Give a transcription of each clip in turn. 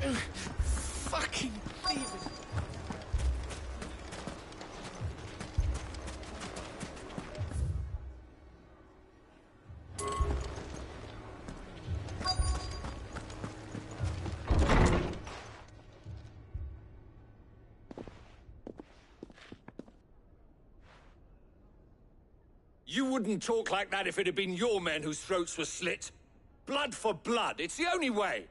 Fucking thieving. You wouldn't talk like that if it had been your men whose throats were slit. Blood for blood, it's the only way.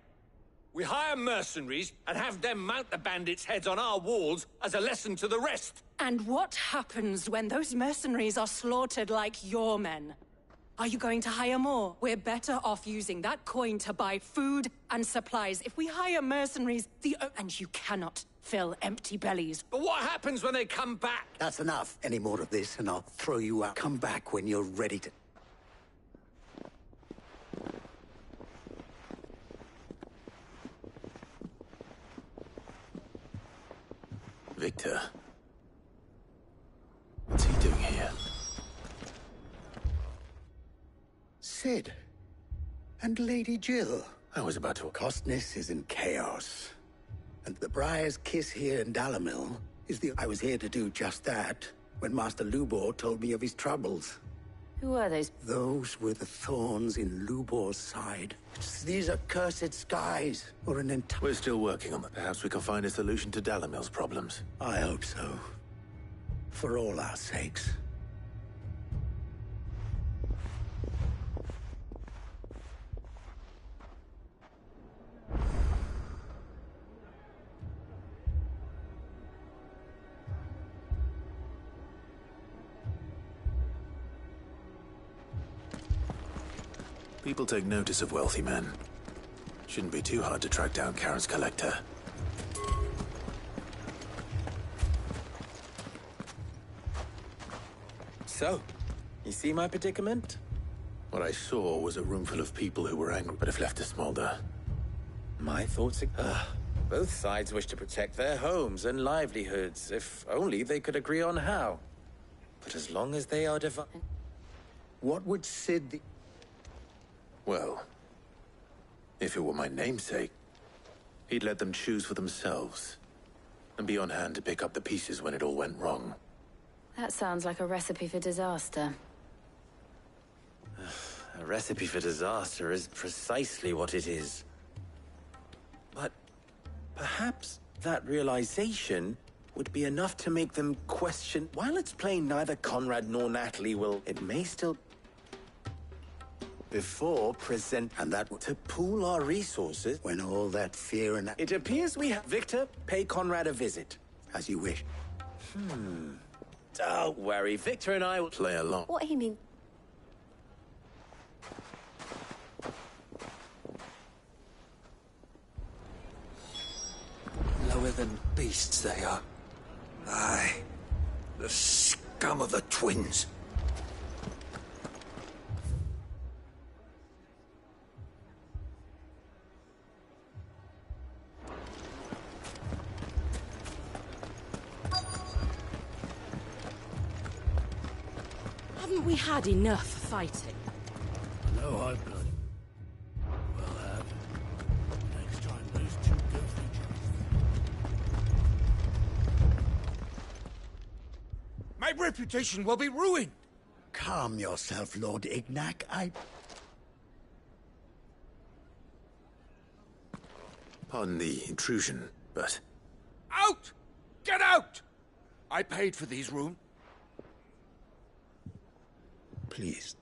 We hire mercenaries and have them mount the bandits' heads on our walls as a lesson to the rest. And what happens when those mercenaries are slaughtered like your men? Are you going to hire more? We're better off using that coin to buy food and supplies. If we hire mercenaries, and you cannot fill empty bellies. But what happens when they come back? That's enough. Any more of this and I'll throw you out. Come back when you're ready to... Victor. What's he doing here? Sid. And Lady Jill. I was about to... Costness is in chaos. And the Briar's kiss here in Dalamil is the... I was here to do just that when Master Lubor told me of his troubles. Who are those? Those were the thorns in Lubor's side. These are cursed skies, or an entire... We're still working on it. Perhaps we can find a solution to Dalamil's problems. I hope so. For all our sakes. People take notice of wealthy men. Shouldn't be too hard to track down Karen's collector. So, you see my predicament? What I saw was a room full of people who were angry, but have left to smolder. My thoughts are... both sides wish to protect their homes and livelihoods, if only they could agree on how. But as long as they are divided... What would Sid the... Well, if it were my namesake, he'd let them choose for themselves and be on hand to pick up the pieces when it all went wrong. That sounds like a recipe for disaster. A recipe for disaster is precisely what it is. But perhaps that realization would be enough to make them question... While it's plain neither Conrad nor Natalie will... It may still... Before present... And that would... To pool our resources... When all that fear and... It appears we have... Victor, pay Conrad a visit. As you wish. Don't worry, Victor and I will... Play along. What he mean? Lower than beasts they are. Aye. The scum of the twins. Haven't we had enough fighting? No, I bloody well have. Next time those two go for each other. My reputation will be ruined. Calm yourself, Lord Ignac. Pardon the intrusion, but... Out! Get out! I paid for these rooms. Please,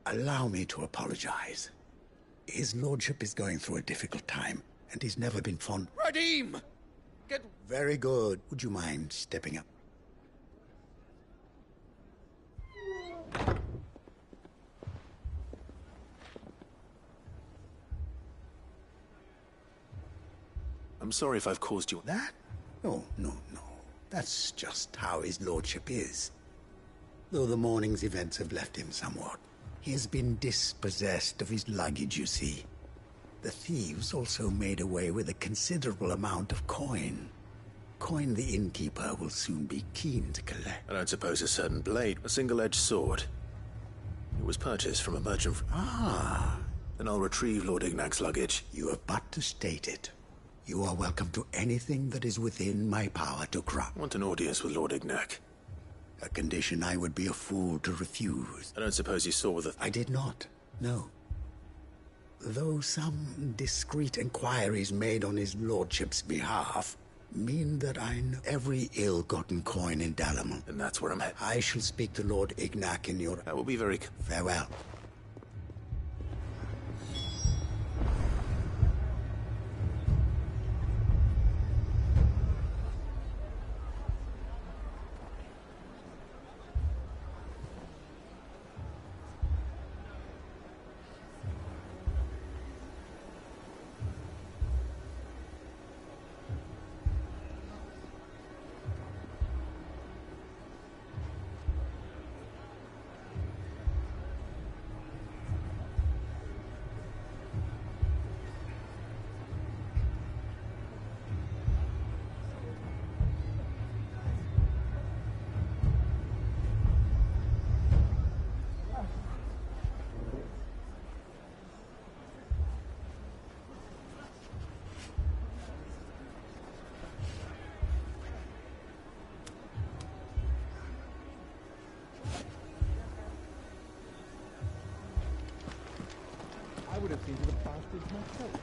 allow me to apologize. His lordship is going through a difficult time, and he's never been fond... Radim! Get... Very good. Would you mind stepping up? I'm sorry if I've caused you... That? No. That's just how his lordship is. Though the morning's events have left him somewhat. He has been dispossessed of his luggage, you see. The thieves also made away with a considerable amount of coin. Coin the innkeeper will soon be keen to collect. I don't suppose a certain blade, a single-edged sword. It was purchased from a merchant... Ah, Then I'll retrieve Lord Ignac's luggage. you have but to state it. You are welcome to anything that is within my power to grant. I want an audience with Lord Ignac. A condition I would be a fool to refuse. I don't suppose you saw the... I did not, no. Though some discreet inquiries made on his lordship's behalf mean that I know every ill-gotten coin in Dalamon. And that's where I'm headed. I shall speak to Lord Ignac in your... That will be very... Farewell. I would have seen to the bastards myself.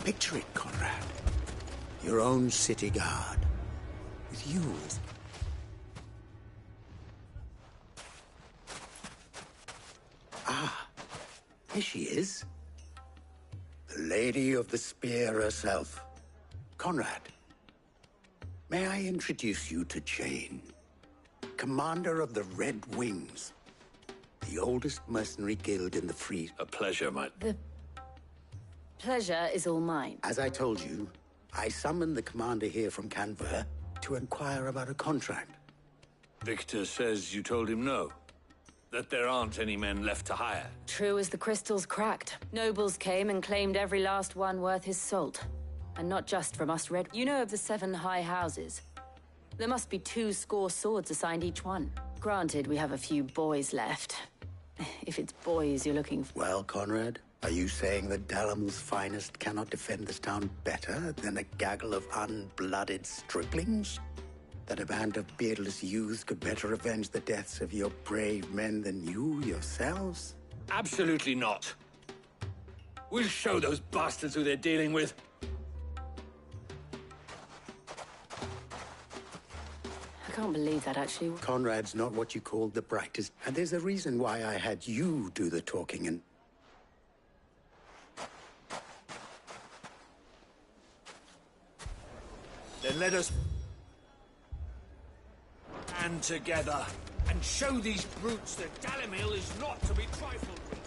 Picture it, Conrad. Your own city guard. With you as... Ah, here she is. The Lady of the Spear herself. Conrad, may I introduce you to Jane, commander of the Red Wings, the oldest mercenary guild in the Free. A pleasure, mate. The pleasure is all mine. As I told you, I summoned the commander here from Canver to inquire about a contract. Victor says you told him no. That there aren't any men left to hire. True as the crystals cracked. Nobles came and claimed every last one worth his salt. And not just from us red... You know of the 7 high houses? There must be 2 score swords assigned each one. Granted, we have a few boys left. If it's boys you're looking for. Well, Conrad, are you saying that Dalamul's finest cannot defend this town better than a gaggle of unblooded striplings? That a band of beardless youths could better avenge the deaths of your brave men than you yourselves? Absolutely not. We'll show those bastards who they're dealing with. I can't believe that, actually. Conrad's not what you called the brightest, and there's a reason why I had you do the talking and... Then let us stand together and show these brutes that Dalimil is not to be trifled with.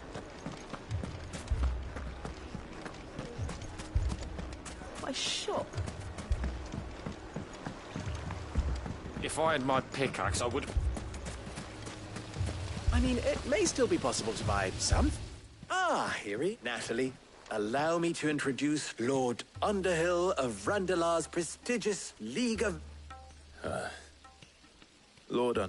My shop. If I had my pickaxe, I would... I mean, it may still be possible to buy some. Ah, here Natalie, allow me to introduce Lord Underhill of Randalar's prestigious League of...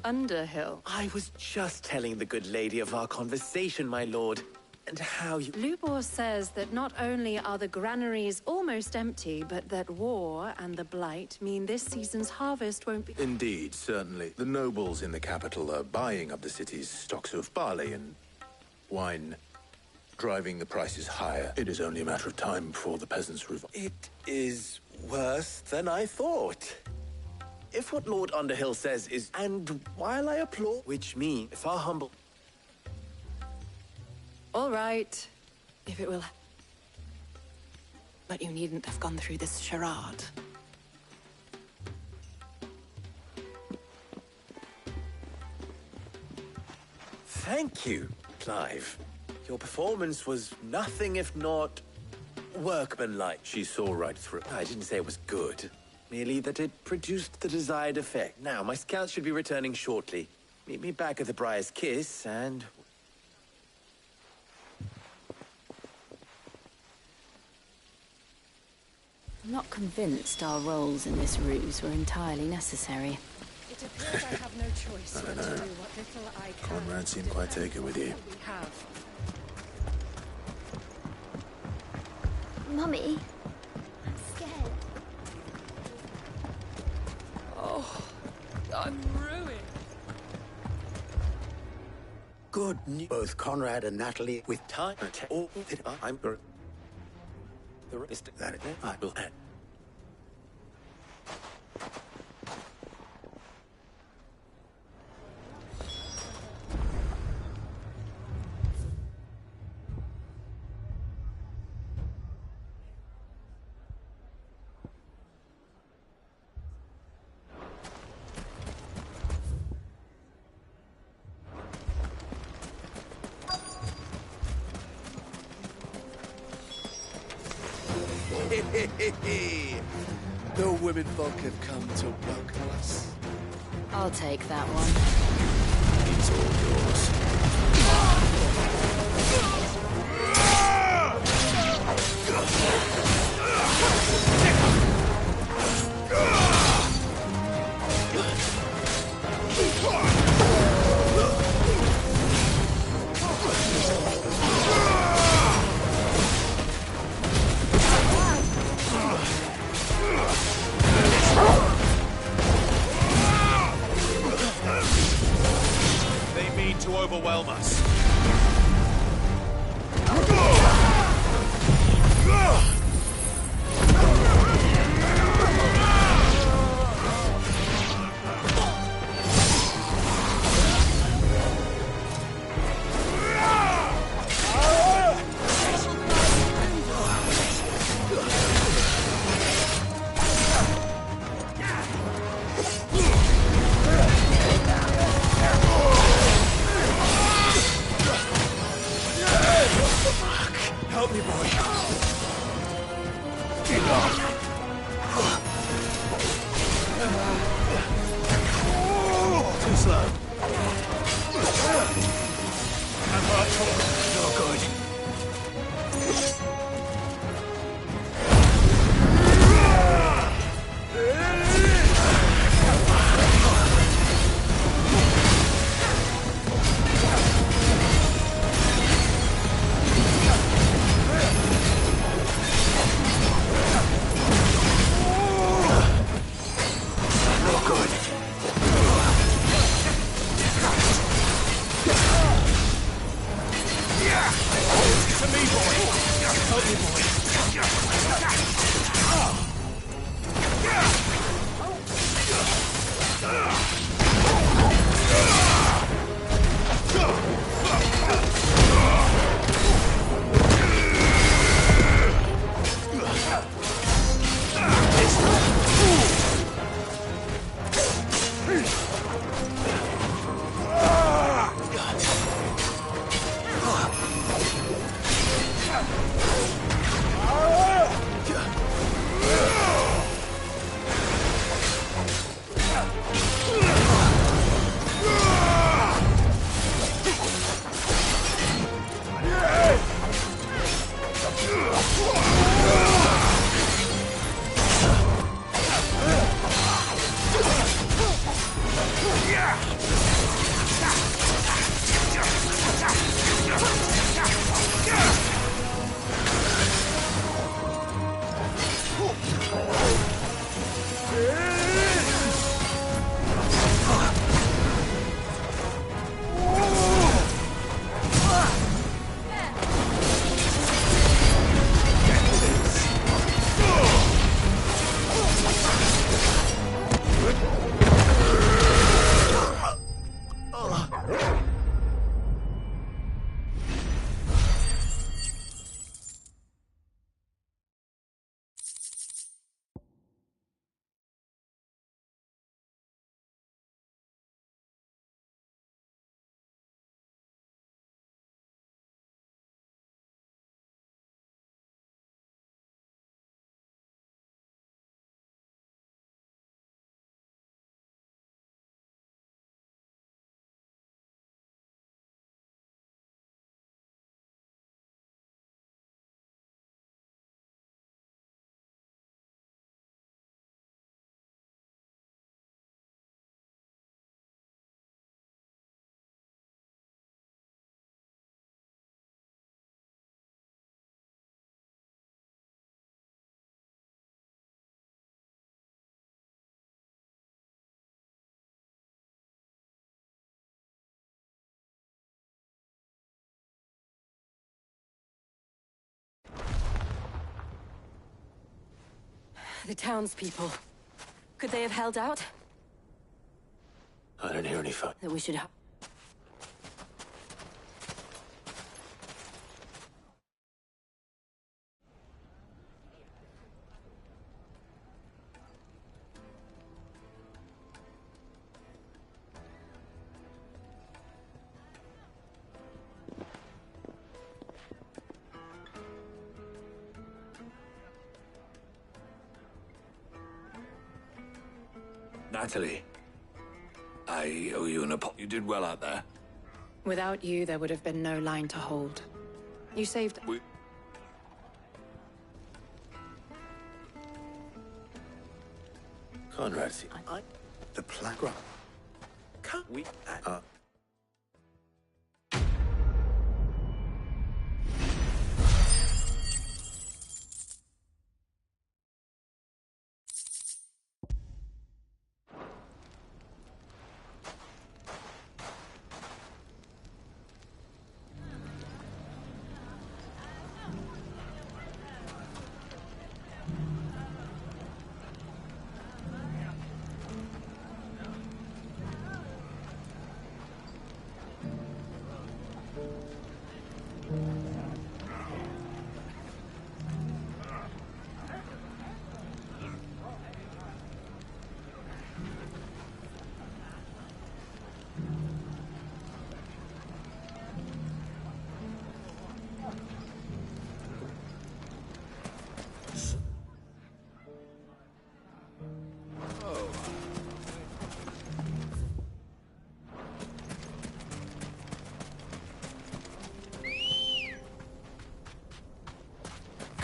Underhill. I was just telling the good lady of our conversation, my lord, and how you... Lubor says that not only are the granaries almost empty, but that war and the Blight mean this season's harvest won't be... Indeed, certainly. The nobles in the capital are buying up the city's stocks of barley and wine, driving the prices higher. It is only a matter of time before the peasants revolt. It is worse than I thought. If what Lord Underhill says is, and while I applaud, which means, if our humble... All right. If it will... But you needn't have gone through this charade. Thank you, Clive. Your performance was nothing if not workmanlike. She saw right through. I didn't say it was good, merely that it produced the desired effect. Now, my scouts should be returning shortly. Meet me back at the Briar's Kiss, and... I'm not convinced our roles in this ruse were entirely necessary. It appears I have no choice but to do what little I can. Conrad seemed quite taken with you. We have. Mummy, I'm scared. Oh, I'm ruined. Good news. Both Conrad and Natalie with Time to all that I'm... The rest of that I will add. The women folk have come to welcome us. I'll take that one. It's all yours. They mean to overwhelm us. Help me, boy. Too slow. I'm hurt. Not good. The townspeople. Could they have held out? I don't hear any fight. That we should have. Natalie, I owe you an apology. You did well out there. Without you, there would have been no line to hold. You saved... Conrad, The plan. Can't we...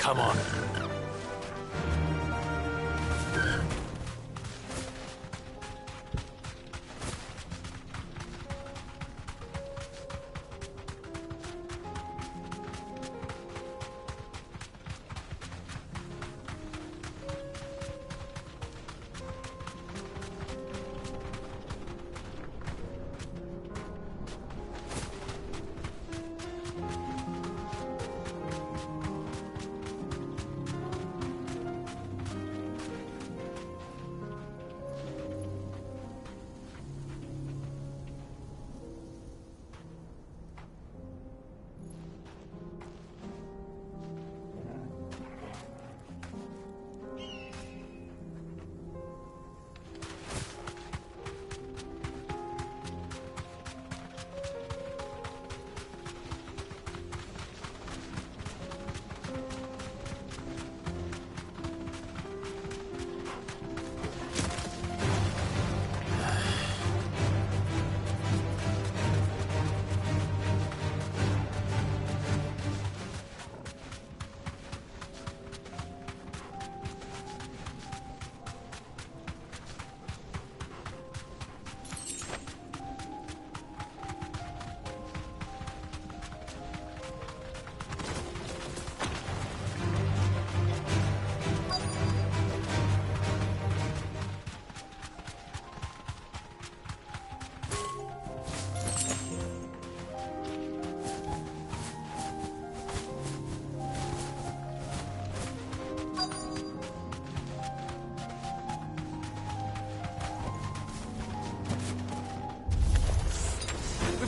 Come on.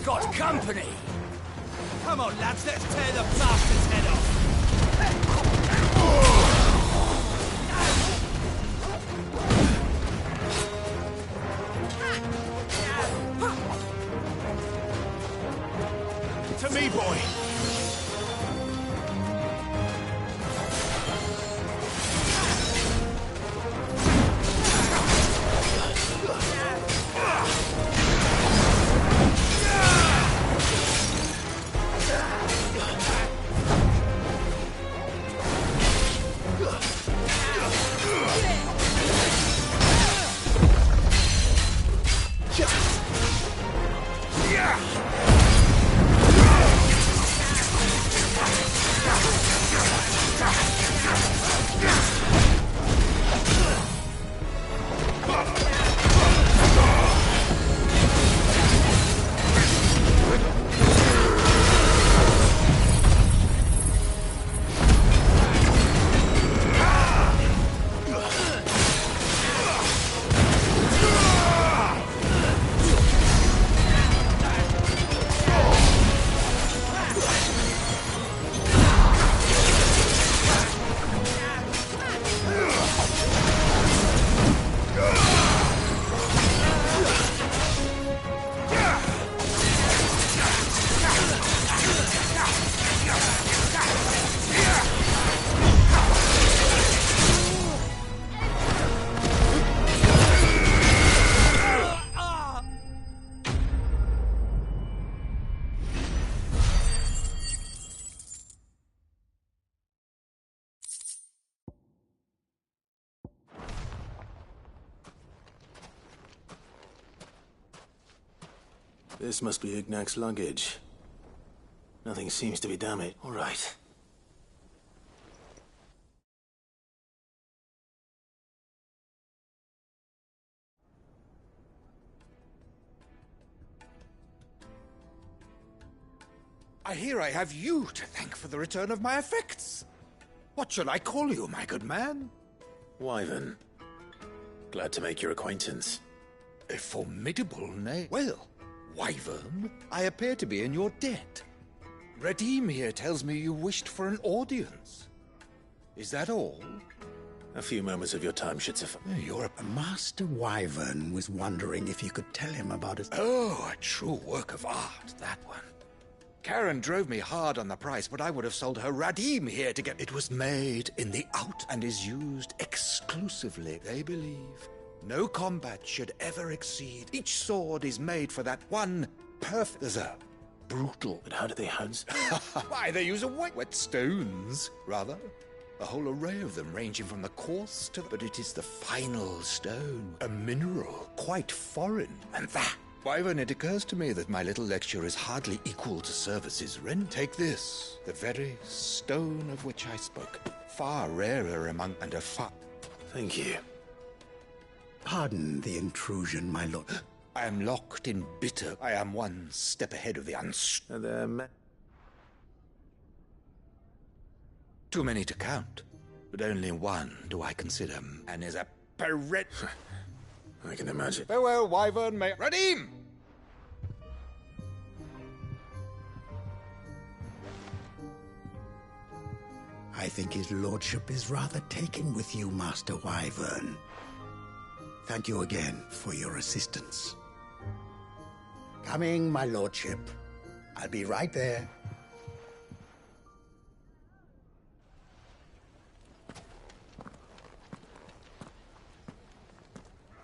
We've got company! Come on, lads, let's tear the bastard's head off! To me, boy! This must be Ignac's luggage. Nothing seems to be damaged. All right. I hear I have you to thank for the return of my effects. What shall I call you, my good man? Wyvern. Glad to make your acquaintance. A formidable name. Well, Wyvern, I appear to be in your debt. Redeem here tells me you wished for an audience. Is that all? A few moments of your time should suffice. You're a... Master Wyvern was wondering if you could tell him about his... Oh, a true work of art, that one. Karen drove me hard on the price, but I would have sold her Radim here to get... It was made in the out and is used exclusively, they believe. No combat should ever exceed. Each sword is made for that one perfect... There's a brutal... But how do they house? Why, they use a wet stones, rather. A whole array of them, ranging from the coarse to... But it is the final stone, a mineral, quite foreign. And that... Wyvern, it occurs to me that my little lecture is hardly equal to services rent. Take this, the very stone of which I spoke. Far rarer among... and a far... Thank you. Pardon the intrusion, my lord. I am locked in bitter. I am one step ahead of the Too many to count, but only one do I consider, and is a parrot. I can imagine. Farewell, Wyvern, may... Radim! I think his lordship is rather taken with you, Master Wyvern. Thank you again for your assistance. Coming, my lordship. I'll be right there.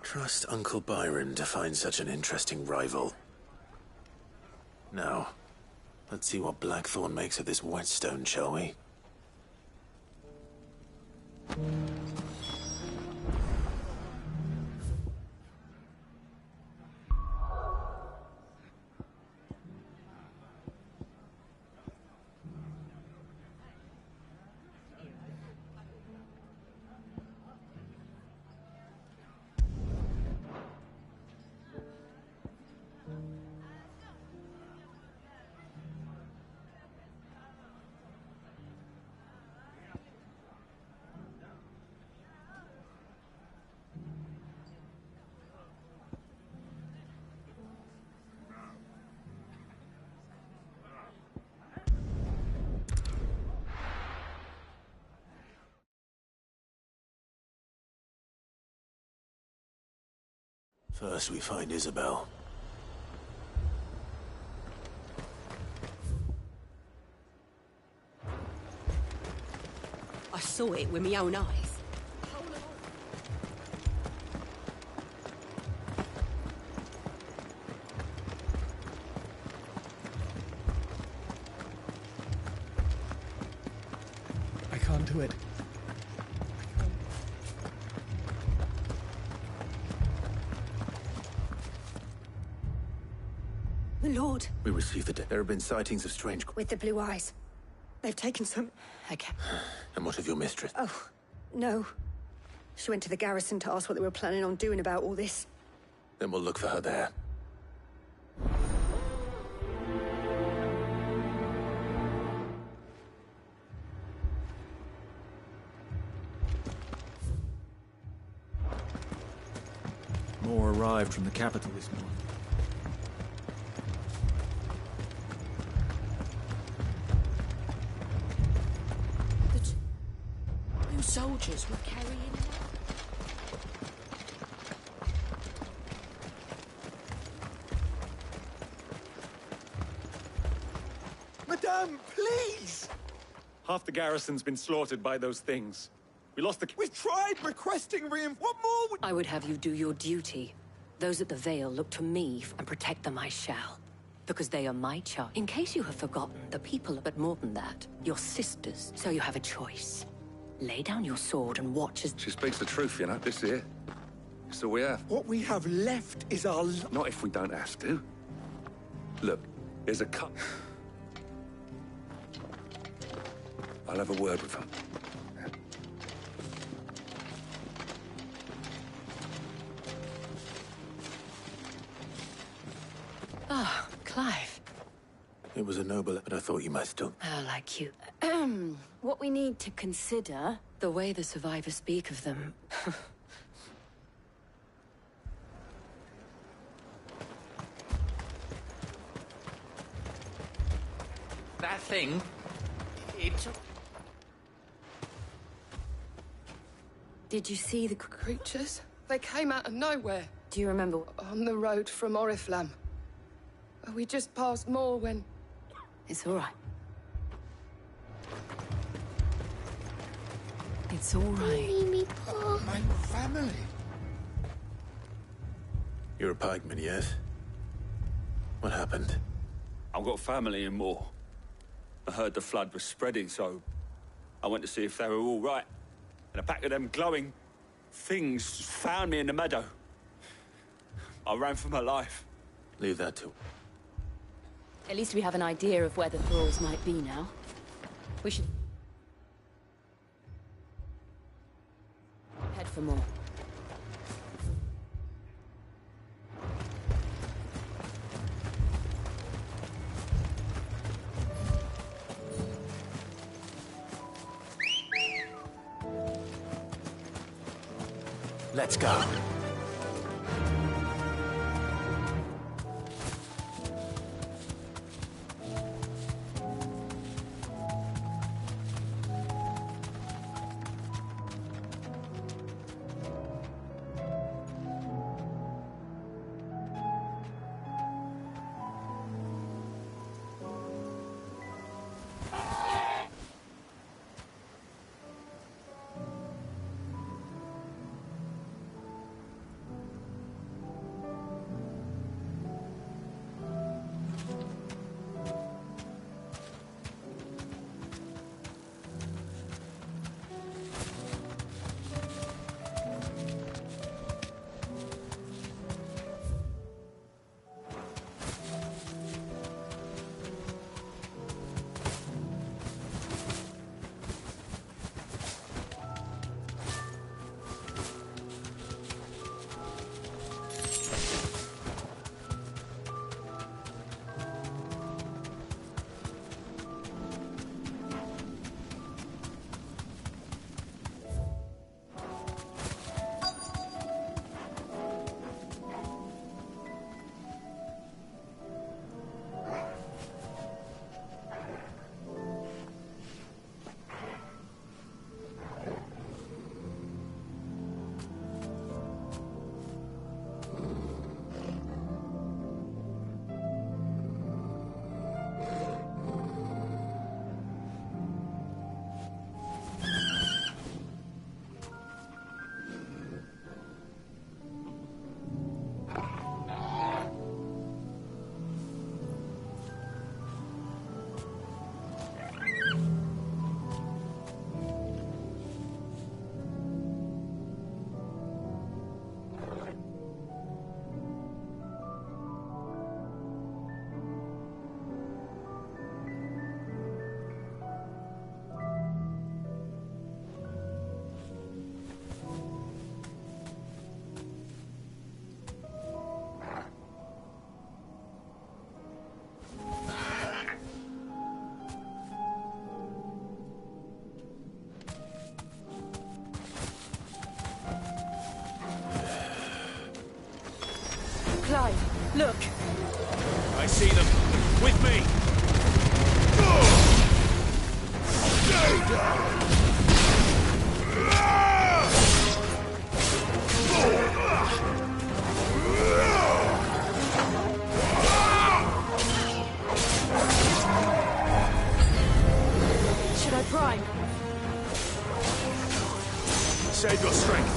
Trust Uncle Byron to find such an interesting rival. Now, let's see what Blackthorn makes of this whetstone, shall we? First we find Isabel. I saw it with my own eyes. I can't do it. The Lord. We received the... There have been sightings of strange... With the blue eyes. They've taken some... Okay. And what of your mistress? Oh, no. She went to the garrison to ask what they were planning on doing about all this. Then we'll look for her there. More arrived from the capital this morning. Soldiers were carrying it. Madame, please! Half the garrison's been slaughtered by those things. We lost the... We've tried requesting What more would... I would have you do your duty. Those at the Vale look to me, and protect them I shall. Because they are my charge. In case you have forgotten, the people, but more than that, your sisters. So you have a choice. Lay down your sword and watch as... She speaks the truth, you know, this here. It's all we have. What we have left is our... Not if we don't have to. Look, there's a cup. I'll have a word with him. Ah, Clive. It was a noble, but I thought you might still. Oh, like you. What we need to consider... The way the survivors speak of them. That thing... It... Did you see the... Creatures? They came out of nowhere. Do you remember... On the road from Oriflamme. We just passed more when... It's all right. It's all right. Mimi, Pa. My family. You're a pikeman, yes? What happened? I've got family in Moor. I heard the flood was spreading, so I went to see if they were all right. And a pack of them glowing things found me in the meadow. I ran for my life. Leave that to... At least we have an idea of where the thralls might be now. We should... head for more. Let's go. Clive, look. I see them. With me. Should I prime? Save your strength.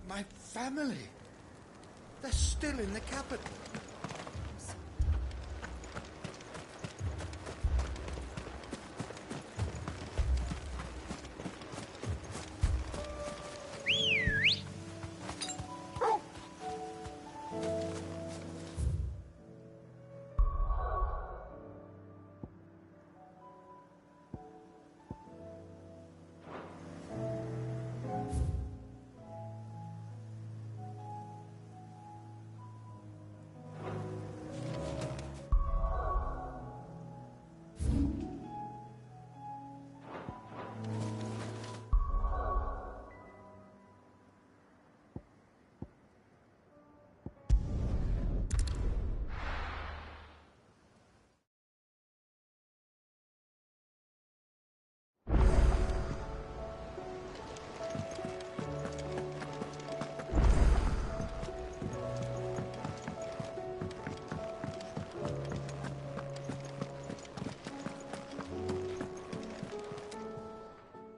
My family. They're still in the capital.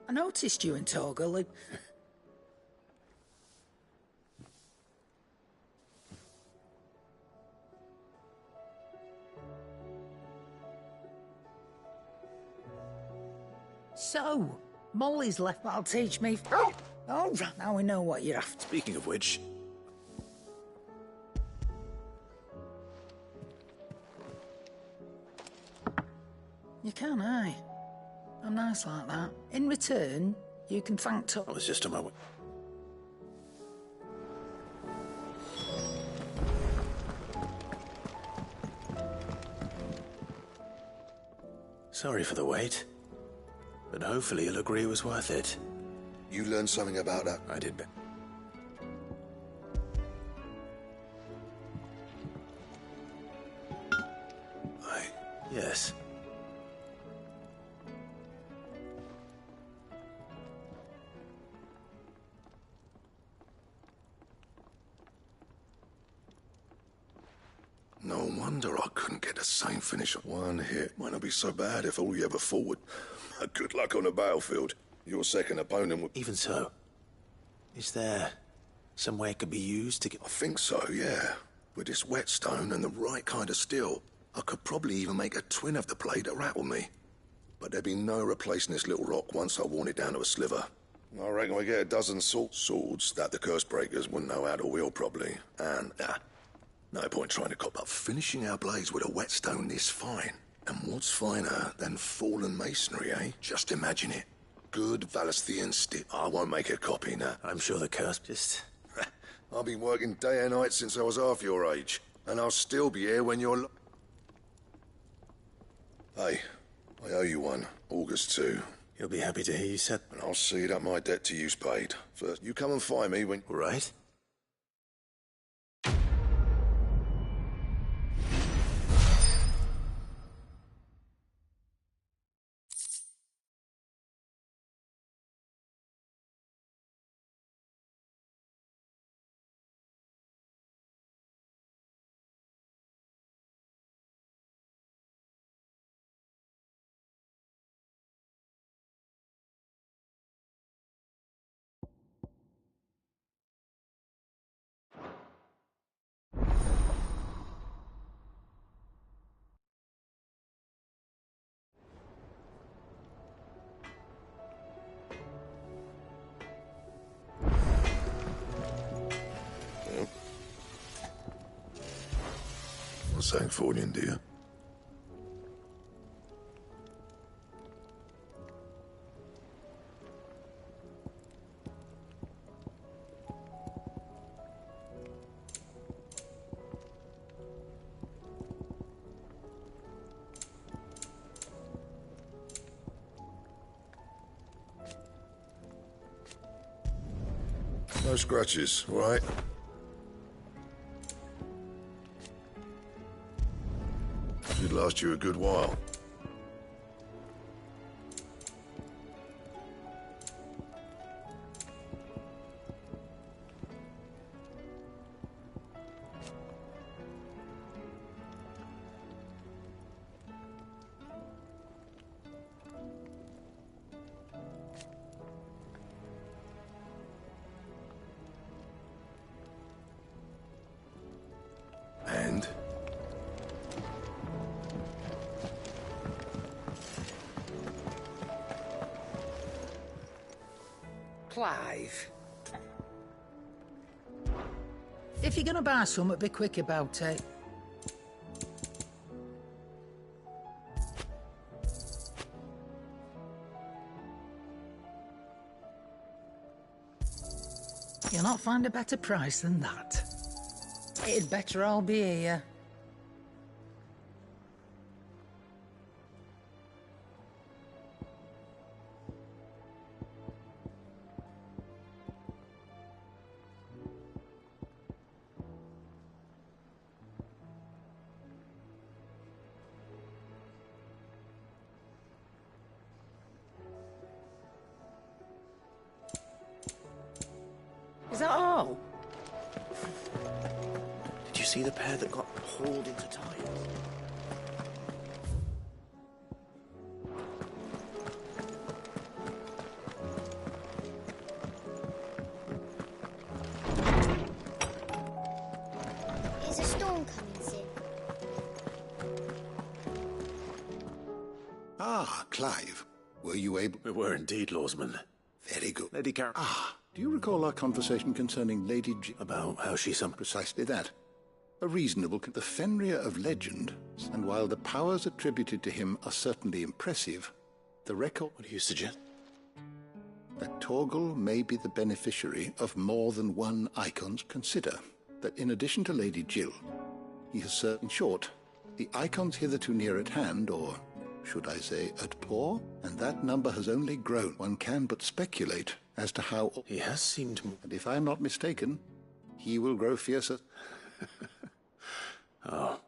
I noticed you and Torgal. So, Molly's left that'll teach me. Oh, now we know what you're after. Speaking of which... You can, aye. I'm nice like that. In return, you can thank Tor... I was just on my way. Sorry for the wait. But hopefully you'll agree it was worth it. You learned something about that? I did. Yes. No wonder I couldn't get the same finish. One hit might not be so bad if all you ever forward. Good luck on the battlefield. Your second opponent would... Even so, is there some way it could be used to get... I think so, yeah. With this whetstone and the right kind of steel, I could probably even make a twin of the blade that rattled me. But there'd be no replacing this little rock once I worn it down to a sliver. I reckon we get a dozen swords that the curse breakers wouldn't know how to wield properly. And, no point trying to cop up finishing our blades with a whetstone this fine. And what's finer than fallen masonry, eh? Just imagine it. Good Valesthian stick. I won't make a copy now. I'm sure the curse just... I've been working day and night since I was half your age. And I'll still be here when you're... Hey, I owe you one. August 2. You'll be happy to hear you said... And I'll see that my debt to you's paid. First, you come and find me when... All right. Something for you, dear. No scratches, all right? Should last you a good while. Clive. If you're gonna buy something, be quick about it. You'll not find a better price than that. It'd better all be here. Is that all? Did you see the pair that got hauled into time? Is a storm coming soon? Ah, Clive. Were you able... We were indeed, Lawsman. Very good. Lady Car... Ah, do you recall our conversation concerning Lady About how she Precisely that. A reasonable... The Fenrir of legend, and while the powers attributed to him are certainly impressive, the record... What do you suggest? That Torgal may be the beneficiary of more than one Icons. Consider that in addition to Lady Jill, he has served... In short, the Icons hitherto near at hand, or should I say at paw, and that number has only grown. One can but speculate as to how... He has seemed... And if I'm not mistaken, he will grow fiercer. Oh.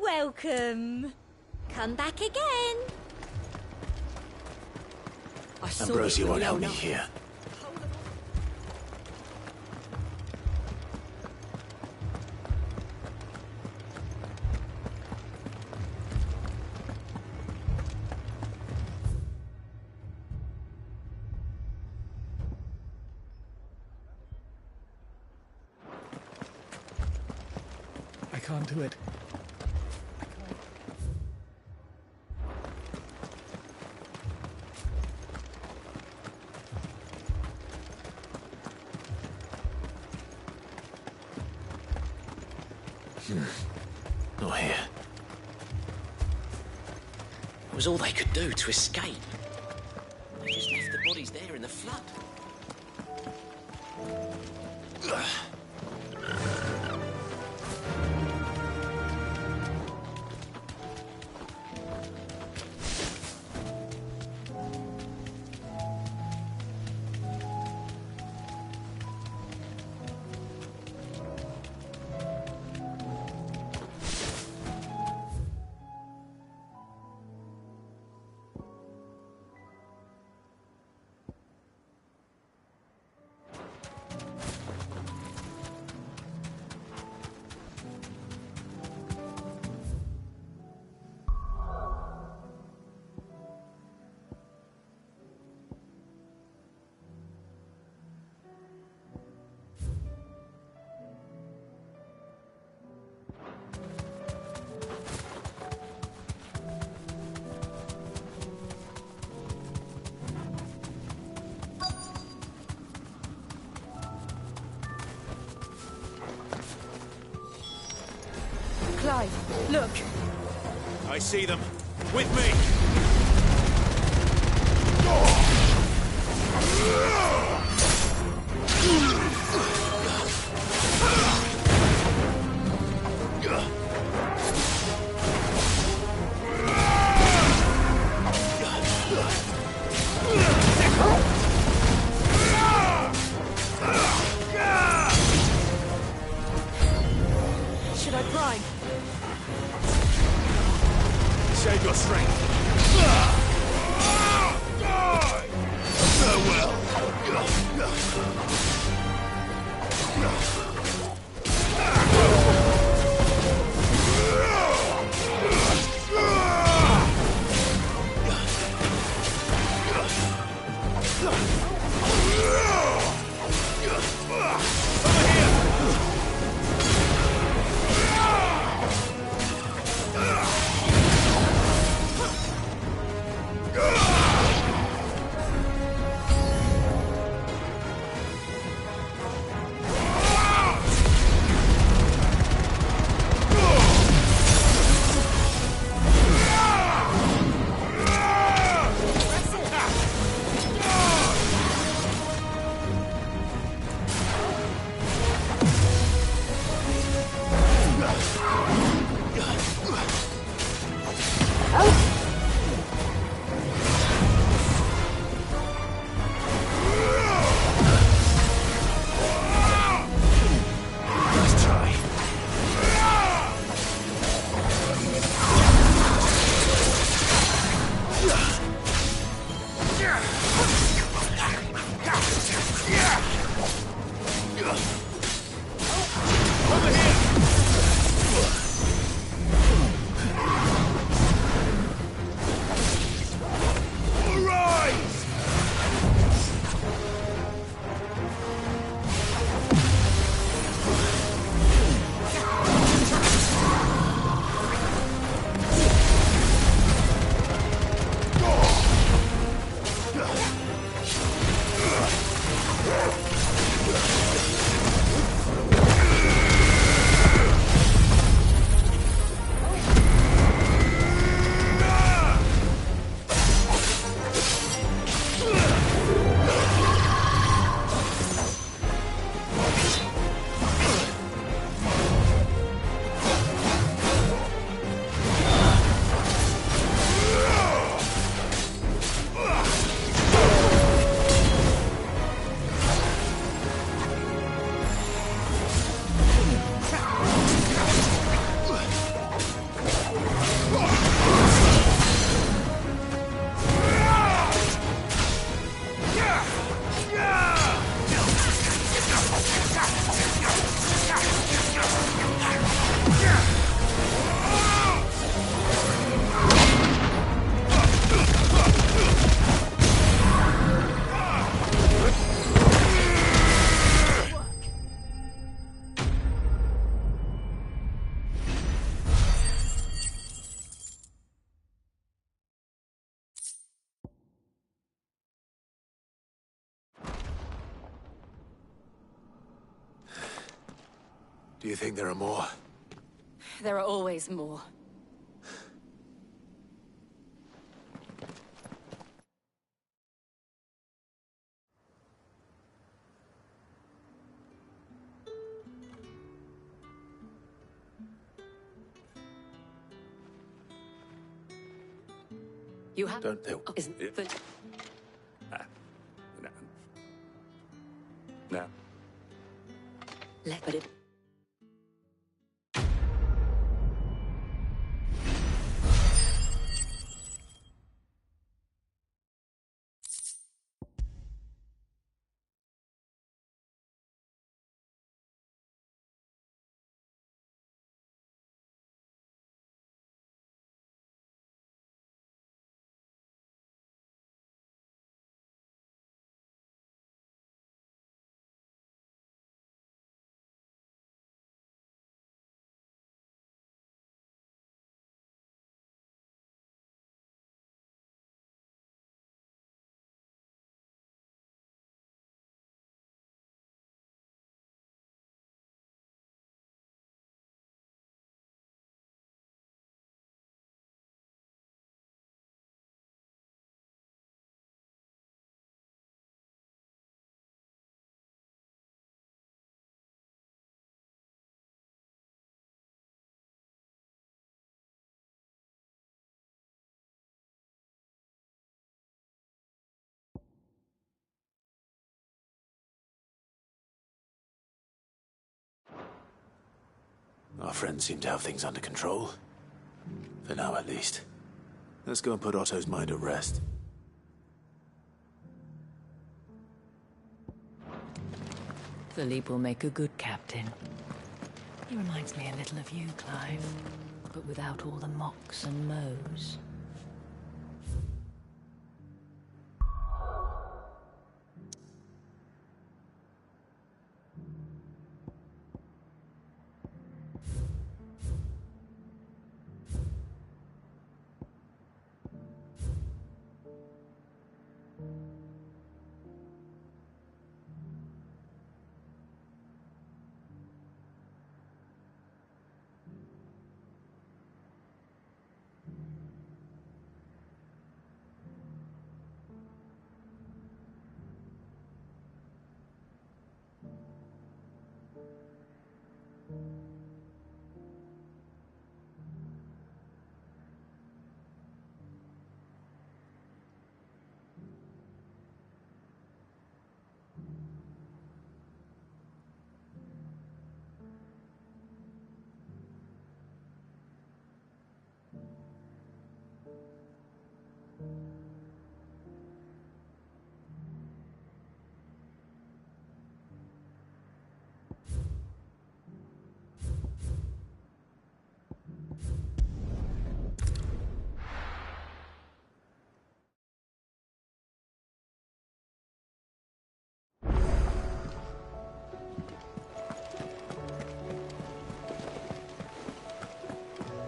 Welcome. Come back again. Ambrosia won't help me here. I can't do it. Not here. It was all they could do to escape. They just left the bodies there in the flood. alive. Look. I see them. With me! Should I prime? Save your strength. Do you think there are more? There are always more. You have... Don't they? Isn't the... No. No. But it... Our friends seem to have things under control. For now, at least. Let's go and put Otto's mind at rest. Philippe will make a good captain. He reminds me a little of you, Clive, but without all the mocks and mows.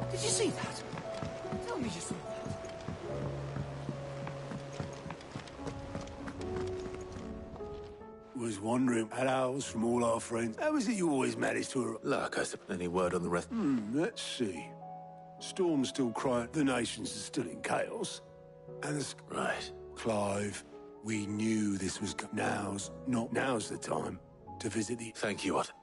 Did you see that? Tell me you saw that. Was wondering, hails from all our friends. How is it you always manage to... Look, any word on the rest? Let's see. Storm's still crying. The nations are still in chaos. And the... Right. Clive, we knew this was... Now's the time to visit the... Thank you, Otto.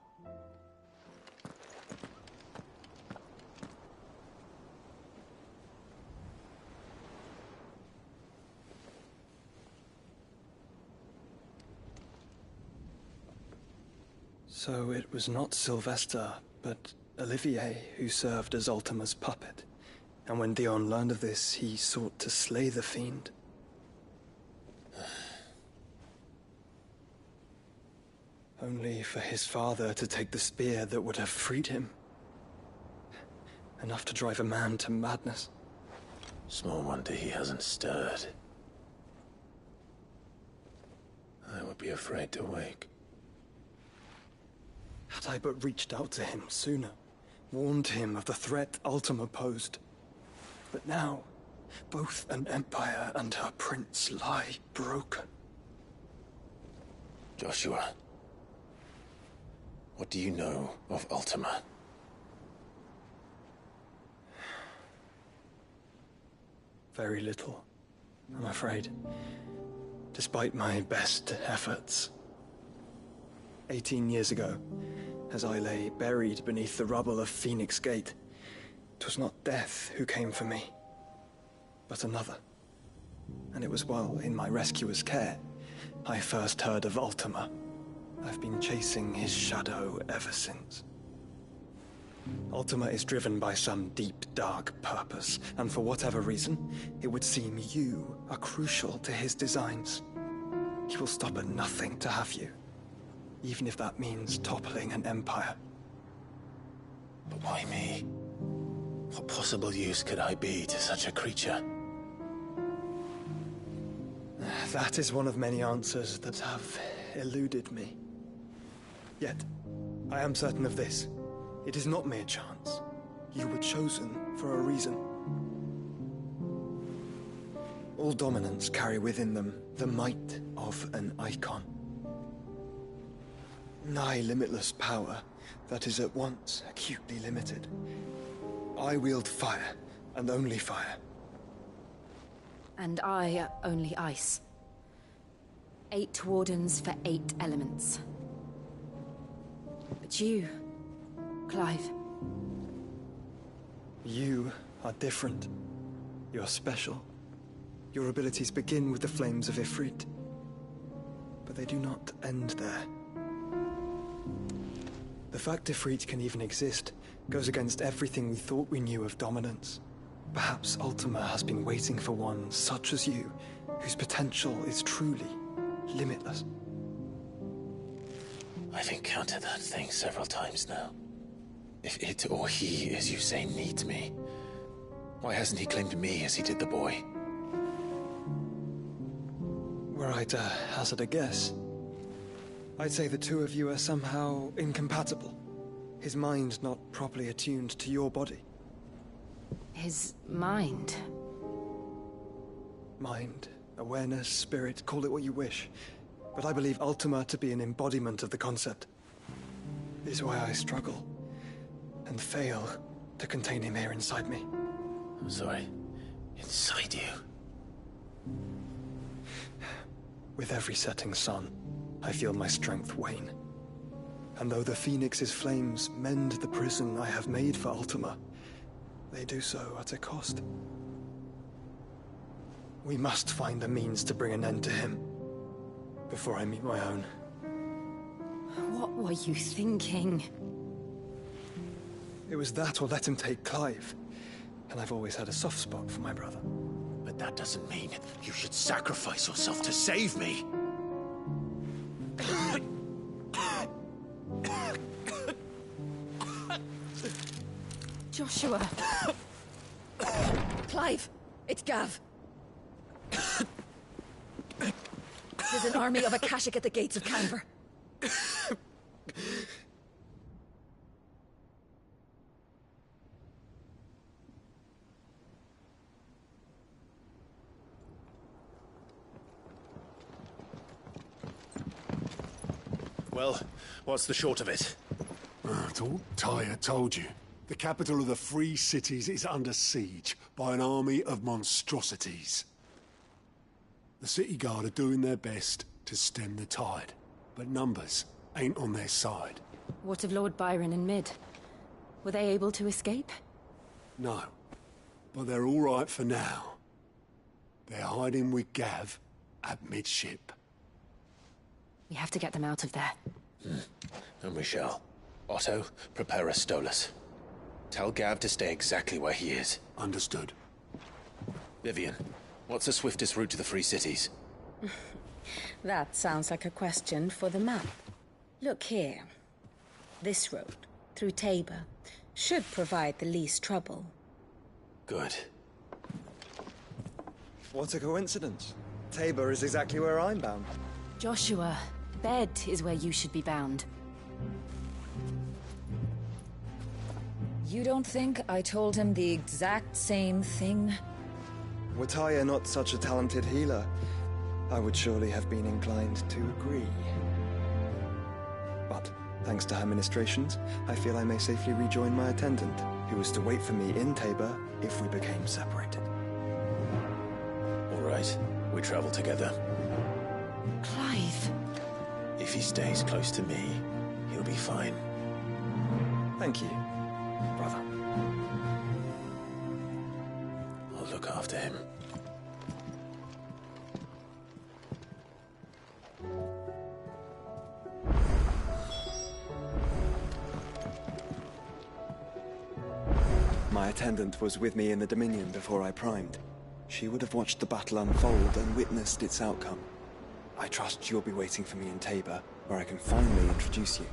So it was not Sylvester, but Olivier who served as Ultima's puppet. And when Dion learned of this, he sought to slay the fiend. Only for his father to take the spear that would have freed him. Enough to drive a man to madness. Small wonder he hasn't stirred. I would be afraid to wake. Had I but reached out to him sooner, warned him of the threat Ultima posed. But now, both an empire and her prince lie broken. Joshua, what do you know of Ultima? Very little, I'm afraid. Despite my best efforts. 18 years ago, as I lay buried beneath the rubble of Phoenix Gate, 'twas not death who came for me, but another. And it was while in my rescuer's care, I first heard of Ultima. I've been chasing his shadow ever since. Ultima is driven by some deep, dark purpose, and for whatever reason, it would seem you are crucial to his designs. He will stop at nothing to have you, even if that means toppling an empire. But why me? What possible use could I be to such a creature? That is one of many answers that have eluded me. Yet, I am certain of this. It is not mere chance. You were chosen for a reason. All dominants carry within them the might of an icon. Nigh limitless power that is at once acutely limited. I wield fire, and only fire. And I only ice. 8 wardens for 8 elements. But you, Clive. You are different. You're special. Your abilities begin with the flames of Ifrit. But they do not end there. The fact Ifrit can even exist goes against everything we thought we knew of dominance. Perhaps Ultima has been waiting for one such as you, whose potential is truly limitless. I've encountered that thing several times now. If it or he, as you say, needs me, why hasn't he claimed me as he did the boy? Were I to hazard a guess, I'd say the two of you are somehow incompatible. His mind not properly attuned to your body. His mind? Mind, awareness, spirit, call it what you wish. But I believe Ultima to be an embodiment of the concept. Is why I struggle and fail to contain him here inside me. I'm sorry. Inside you? With every setting sun, I feel my strength wane. And though the Phoenix's flames mend the prison I have made for Ultima, they do so at a cost. We must find a means to bring an end to him before I meet my own. What were you thinking? It was that or let him take Clive. And I've always had a soft spot for my brother. But that doesn't mean you should sacrifice yourself to save me. Joshua! Clive! It's Gav! There's an army of Akashic at the gates of Canver. Well, what's the short of it? It's all Tyre told you. The capital of the Free Cities is under siege by an army of monstrosities. The city guard are doing their best to stem the tide, but numbers ain't on their side. What of Lord Byron and Mid? Were they able to escape? No, but they're all right for now. They're hiding with Gav at midship. We have to get them out of there. And we shall. Otto, prepare a Stolas. Tell Gav to stay exactly where he is. Understood. Vivian, what's the swiftest route to the Free Cities? That sounds like a question for the map. Look here. This road, through Tabor, should provide the least trouble. Good. What a coincidence. Tabor is exactly where I'm bound. Joshua, bed is where you should be bound. You don't think I told him the exact same thing? Were Tyre not such a talented healer, I would surely have been inclined to agree. But, thanks to her ministrations, I feel I may safely rejoin my attendant, who was to wait for me in Tabor if we became separated. All right, we travel together. Clive. If he stays close to me, he'll be fine. Thank you, brother. I'll look after him. My attendant was with me in the Dominion before I primed. She would have watched the battle unfold and witnessed its outcome. I trust you'll be waiting for me in Tabor, where I can finally introduce you.